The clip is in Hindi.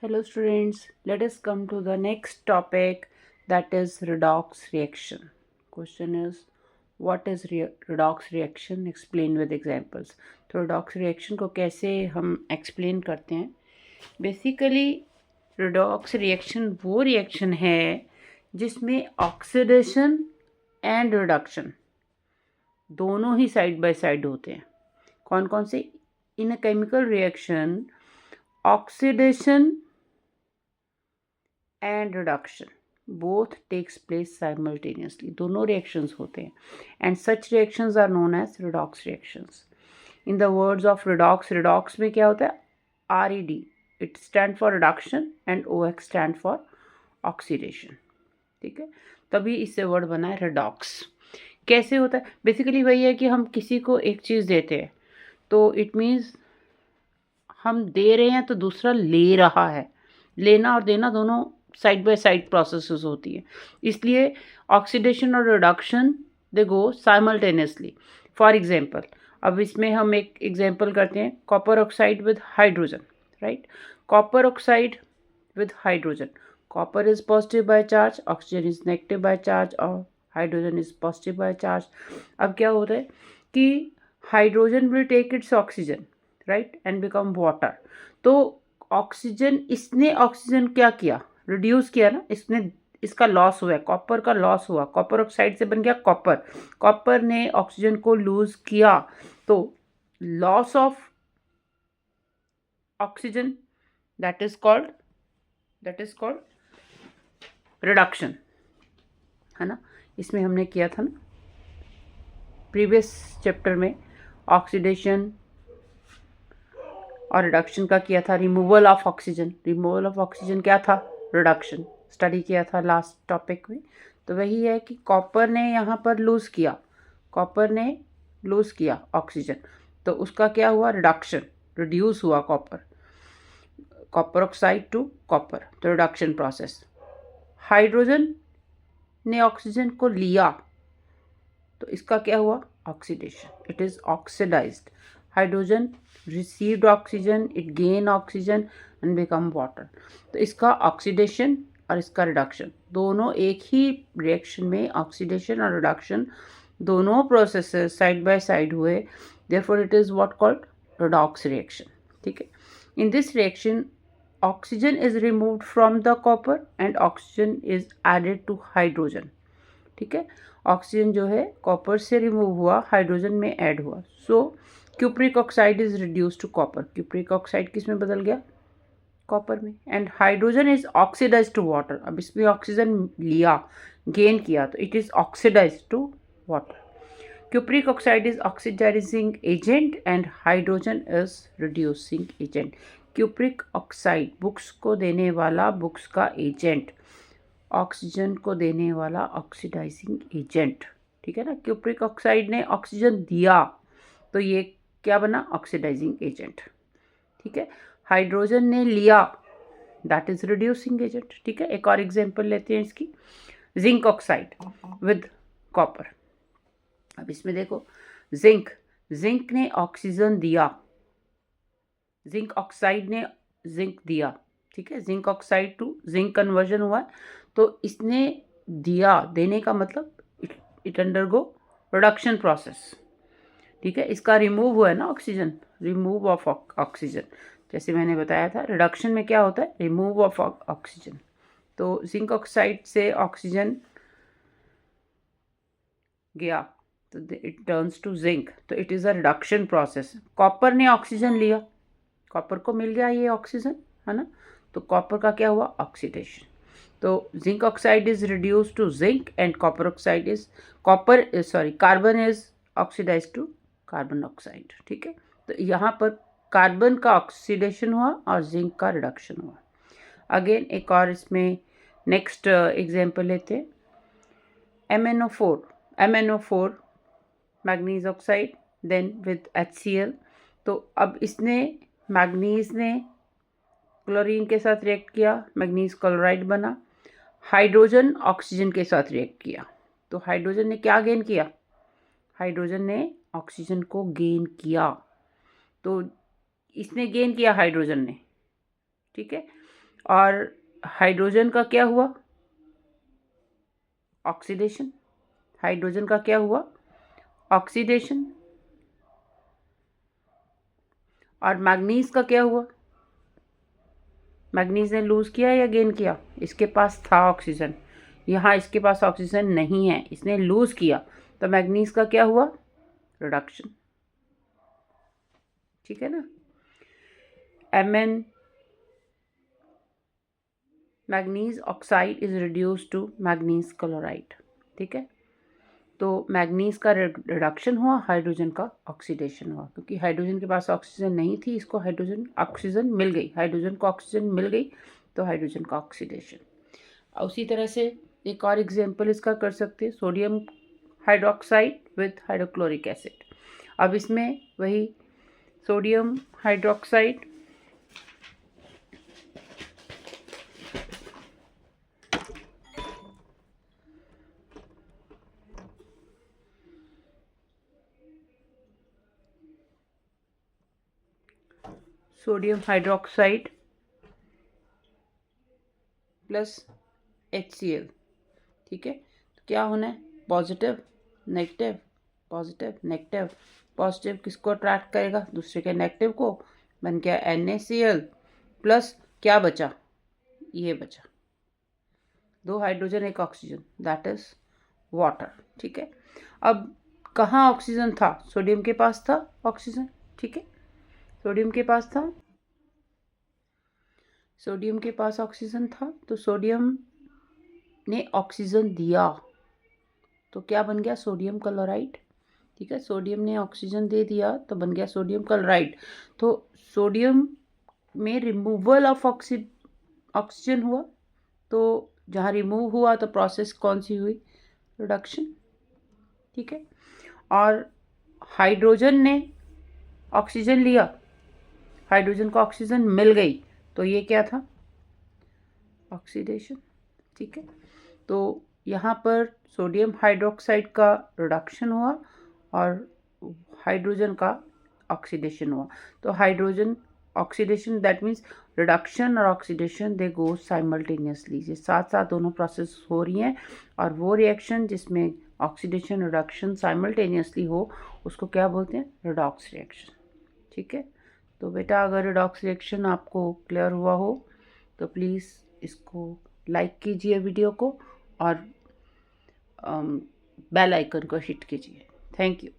Hello students, let us come to the next topic, that is redox reaction. Question is, what is redox reaction? Explain with examples. तो redox reaction को कैसे हम explain करते हैं? Basically redox reaction वो reaction है जिसमें oxidation and reduction दोनों ही side by side होते हैं. कौन कौन से? In a chemical reaction, oxidation and reduction both takes place simultaneously. दोनों reactions होते हैं and such reactions are known as redox reactions. In the words of redox, redox में क्या होता है? RED, it stand for reduction and OX stand for oxidation. ठीक है, तभी इससे वर्ड बना है redox. कैसे होता है? बेसिकली वही है कि हम किसी को एक चीज़ देते हैं तो इट मीन्स हम दे रहे हैं तो दूसरा ले रहा है. लेना और देना दोनों साइड बाय साइड प्रोसेसेस होती है, इसलिए ऑक्सीडेशन और reduction they go simultaneously. For example, अब इसमें हम एक एग्जांपल करते हैं, copper oxide with hydrogen. Right, copper oxide with hydrogen. Copper is positive by charge, oxygen is negative by charge और hydrogen is positive by charge. अब क्या होता है कि hydrogen will take its oxygen, right, and become water. तो ऑक्सीजन, इसने ऑक्सीजन क्या किया? रिड्यूस किया ना, इसने, इसका लॉस हुआ है, कॉपर का लॉस हुआ, कॉपर ऑक्साइड से बन गया कॉपर. कॉपर ने ऑक्सीजन को लूज किया, तो loss of oxygen that is called reduction, है ना. इसमें हमने किया था ना प्रीवियस चैप्टर में, ऑक्सीडेशन और रिडक्शन का किया था. Removal of oxygen, removal of oxygen क्या था? रिडक्शन. स्टडी किया था लास्ट टॉपिक में. तो वही है कि कॉपर ने यहाँ पर लूज़ किया, कॉपर ने लूज़ किया ऑक्सीजन, तो उसका क्या हुआ? रिडक्शन, रिड्यूस हुआ copper, copper oxide to copper, तो रिडक्शन प्रोसेस. हाइड्रोजन ने ऑक्सीजन को लिया तो इसका क्या हुआ? Oxidation, it is oxidised. Hydrogen received oxygen, it gain oxygen and become water. तो इसका ऑक्सीडेशन और इसका रिडक्शन दोनों एक ही रिएक्शन में, ऑक्सीडेशन और रिडक्शन दोनों प्रोसेसेस साइड बाय साइड हुए, therefore it is what called redox reaction. ठीक है, in this reaction oxygen is removed from the copper and oxygen is added to hydrogen. ठीक है, ऑक्सीजन जो है कॉपर से रिमूव हुआ, हाइड्रोजन में ऐड हुआ. So cupric oxide is reduce to copper. Cupric oxide किस में बदल गया? कॉपर में. And hydrogen is oxidise to water. अब इसमें ऑक्सीजन लिया, गेन किया, तो it is oxidise to water. Cupric oxide is oxidizing agent and hydrogen is reducing agent. Cupric oxide बुक्स को देने वाला, बुक्स का एजेंट, ऑक्सीजन को देने वाला ऑक्सीडाइजिंग एजेंट. ठीक है ना, क्यूप्रिक ऑक्साइड ने ऑक्सीजन दिया तो ये क्या बना? Oxidising agent. ठीक है, हाइड्रोजन ने लिया, दैट इज रिड्यूसिंग एजेंट. ठीक है, एक और एग्जांपल लेते हैं इसकी, जिंक ऑक्साइड विद कॉपर. अब इसमें देखो, जिंक, जिंक ने ऑक्सीजन दिया, जिंक ऑक्साइड ने जिंक दिया. ठीक है, zinc oxide to zinc conversion हुआ, तो इसने दिया, देने का मतलब इट अंडरगो प्रोडक्शन प्रोसेस. ठीक है, इसका रिमूव हुआ है ना ऑक्सीजन, रिमूव ऑफ ऑक्सीजन. जैसे मैंने बताया था, रिडक्शन में क्या होता है? Remove of oxygen. तो जिंक ऑक्साइड से ऑक्सीजन गया तो इट टर्न्स टू जिंक, तो it is a reduction process. Copper ने ऑक्सीजन लिया, कॉपर को मिल गया ये ऑक्सीजन, है ना, तो कॉपर का क्या हुआ? ऑक्सीडेशन. तो zinc oxide is reduce to zinc and copper oxide is carbon is oxidise to carbon oxide. ठीक है, तो यहाँ पर कार्बन का ऑक्सीडेशन हुआ और जिंक का रिडक्शन हुआ. अगेन एक और इसमें नेक्स्ट एग्जांपल लेते हैं, MnO4 manganese oxide then with HCl. तो अब इसने, मैग्नीज ने क्लोरीन के साथ रिएक्ट किया, मैग्नीज क्लोराइड बना. हाइड्रोजन ऑक्सीजन के साथ रिएक्ट किया, तो हाइड्रोजन ने क्या गेन किया? हाइड्रोजन ने ऑक्सीजन को गेन किया, तो इसने गेन किया हाइड्रोजन ने. ठीक है, और हाइड्रोजन का क्या हुआ? ऑक्सीडेशन। हाइड्रोजन का क्या हुआ? ऑक्सीडेशन। और मैग्नीज का क्या हुआ? मैग्नीज ने लूज किया या गेन किया? इसके पास था ऑक्सीजन, यहाँ इसके पास ऑक्सीजन नहीं है, इसने लूज किया, तो मैग्नीज का क्या हुआ? रिडक्शन। ठीक है ना। Mn manganese oxide is reduce to manganese chloride. ठीक है, तो मैग्नीज का रिडक्शन हुआ, हाइड्रोजन का ऑक्सीडेशन हुआ, क्योंकि हाइड्रोजन के पास ऑक्सीजन नहीं थी, इसको ऑक्सीजन मिल गई, हाइड्रोजन को ऑक्सीजन मिल गई, तो हाइड्रोजन का ऑक्सीडेशन। उसी तरह से एक और एग्जांपल इसका कर सकते हैं, sodium hydroxide with hydrochloric acid. अब इसमें वही sodium hydroxide sodium hydroxide plus HCl। ठीक है, तो क्या होना है? Positive negative, positive negative. Positive किसको अट्रैक्ट करेगा? दूसरे के नेगेटिव को, बन गया NaCl प्लस क्या बचा? ये बचा 2 hydrogen 1 oxygen, that is water. ठीक है, अब कहाँ ऑक्सीजन था? सोडियम के पास था ऑक्सीजन। ठीक है, सोडियम के पास था, सोडियम के पास ऑक्सीजन था, तो सोडियम ने ऑक्सीजन दिया, तो क्या बन गया? Sodium chloride. ठीक है, सोडियम ने ऑक्सीजन दे दिया तो बन गया सोडियम क्लोराइड। तो सोडियम में रिमूवल ऑफ ऑक्सीजन हुआ, तो जहाँ रिमूव हुआ तो प्रोसेस कौन सी हुई? रिडक्शन। ठीक है, और हाइड्रोजन ने ऑक्सीजन लिया, हाइड्रोजन को ऑक्सीजन मिल गई, तो ये क्या था? ऑक्सीडेशन। ठीक है, तो यहाँ पर सोडियम हाइड्रोक्साइड का रिडक्शन हुआ और हाइड्रोजन का ऑक्सीडेशन हुआ। तो hydrogen oxidation, that means reduction और ऑक्सीडेशन दे गो साइमल्टेनियसली, ये साथ साथ दोनों प्रोसेस हो रही हैं, और वो रिएक्शन जिसमें ऑक्सीडेशन रिडक्शन साइमल्टेनियसली हो उसको क्या बोलते हैं? Redox reaction. ठीक है, तो बेटा अगर रिडॉक्स रिएक्शन आपको क्लियर हुआ हो तो प्लीज़ इसको लाइक कीजिए वीडियो को, और बेल आइकन को हिट कीजिए। Thank you.